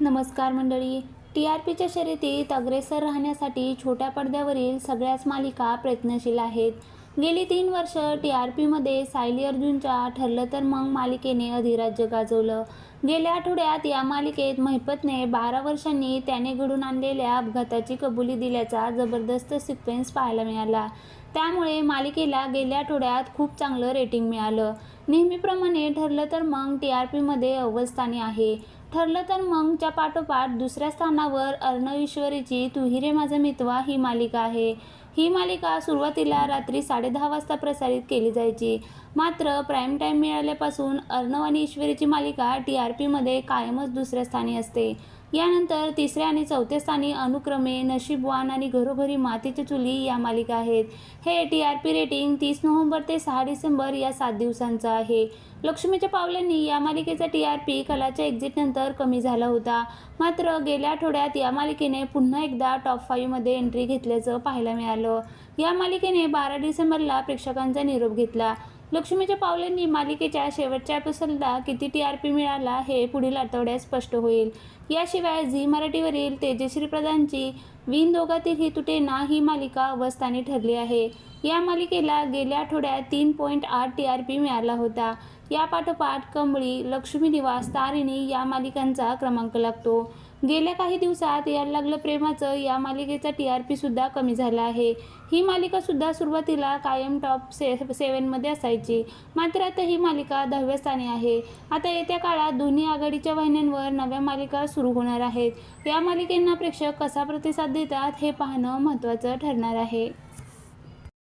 नमस्कार मंडळी. टी-आर-पीच्या शर्यतीत अग्रेसर राहण्यासाठी छोट्या पडद्यावरील सगळ्याच मालिका प्रयत्नशील आहेत. गेली 3 वर्ष टी-आर-पीमध्ये सायली अर्जुनच्या ठरलं तर मग मालिकेने अधिराज्य गाजवलं. गेल्या आठवड्यात या मालिकेत महिपतने 12 वर्षांनी त्याने घडून आणलेल्या अपघाताची कबुली दिल्याचा जबरदस्त सिक्वेन्स पाहायला मिळाला. त्यामुळे मालिकेला गेल्या आठवड्यात खूप चांगलं रेटिंग मिळालं. नेहमीप्रमाणे ठरलं तर मग टी-आर-पीमध्ये अव्वल स्थानी आहे. ठरलं तर मगच्या पाठोपाठ दुसऱ्या स्थानावर अर्णव ईश्वरीची तू ही रे माझा मितवा ही मालिका आहे. ही मालिका सुरुवातीला रात्री 10:30 वाजता प्रसारित केली जायची. मात्र प्राईम टाईम मिळाल्यापासून अर्णव आणि ईश्वरीची मालिका टी-आर-पीमध्ये कायमच दुसऱ्या स्थानी असते. यानंतर तिसऱ्या आणि चौथ्या स्थानी अनुक्रमे नशीबवान आणि घरोघरी मातीच्या चुली या मालिका आहेत. हे टी-आर-पी रेटिंग 30 नोव्हेंबर ते 6 डिसेंबर या 7 दिवसांचं आहे. लक्ष्मीच्या पावलांनी या मालिकेचा टी-आर-पी कलाच्या एक्झिटनंतर कमी झाला होता. मात्र गेल्या आठवड्यात या मालिकेने पुन्हा एकदा टॉप 5 मध्ये एंट्री घेतल्याचं पाहायला मिळालं. या मालिकेने 12 डिसेंबरला प्रेक्षकांचा निरोप घेतला. लक्ष्मीच्या पावलांनी मालिकेच्या शेवटच्या एपिसोडला किती टी-आर-पी मिळाला हे पुढील आठवड्यात स्पष्ट होईल. याशिवाय झी मराठीवरील तेजश्री प्रधानची विण दोघातील ही तुटे ना ही मालिका अवस्थानी ठरली आहे. या मालिकेला गेल्या आठवड्यात 3.8 टी-आर-पी मिळाला होता. या पाठोपाठ कंबळी, लक्ष्मी निवास, तारिणी या मालिकांचा क्रमांक लागतो. गेल्या काही दिवसात यायला लागलं प्रेमाचं या मालिकेचा टी-आर-पी सुद्धा कमी झाला आहे. ही मालिका सुद्धा सुरुवातीला कायम टॉप 7 मध्ये असायची. मात्र आता ही मालिका 10व्या स्थानी आहे. आता येत्या काळात दोन्ही आघाडीच्या वाहिन्यांवर नव्या मालिका सुरू होणार आहेत. या मालिकेंना प्रेक्षक कसा प्रतिसाद देतात हे पाहणं महत्त्वाचं ठरणार आहे.